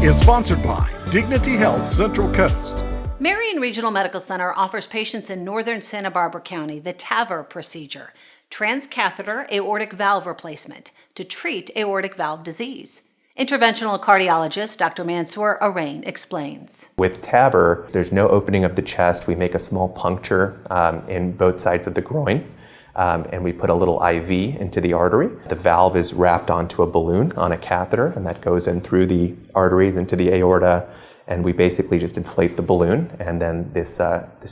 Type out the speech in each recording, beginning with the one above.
is sponsored by Dignity Health Central Coast. Marian Regional Medical Center offers patients in northern Santa Barbara County the TAVR procedure, transcatheter aortic valve replacement, to treat aortic valve disease. Interventional cardiologist Dr. Mansoor Arian explains. With TAVR, there's no opening of the chest. We make a small puncture in both sides of the groin, and we put a little IV into the artery. The valve is wrapped onto a balloon on a catheter, and that goes in through the arteries into the aorta, and we basically just inflate the balloon, and then this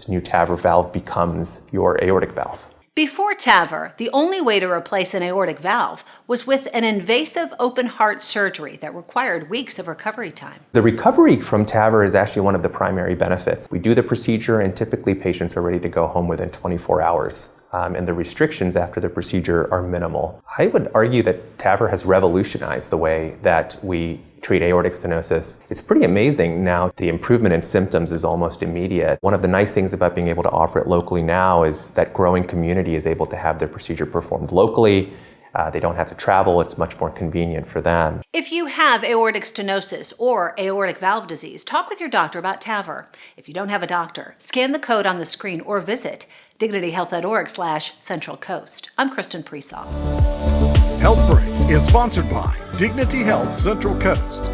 new TAVR valve becomes your aortic valve. Before TAVR, the only way to replace an aortic valve was with an invasive open heart surgery that required weeks of recovery time. The recovery from TAVR is actually one of the primary benefits. We do the procedure and typically patients are ready to go home within 24 hours. And the restrictions after the procedure are minimal. I would argue that TAVR has revolutionized the way that we treat aortic stenosis. It's pretty amazing now. The improvement in symptoms is almost immediate. One of the nice things about being able to offer it locally now is that growing community is able to have their procedure performed locally. They don't have to travel. It's much more convenient for them. If you have aortic stenosis or aortic valve disease, talk with your doctor about TAVR. If you don't have a doctor, scan the code on the screen or visit dignityhealth.org/Central Coast. I'm Kristen Presall. Health Break is sponsored by Dignity Health Central Coast.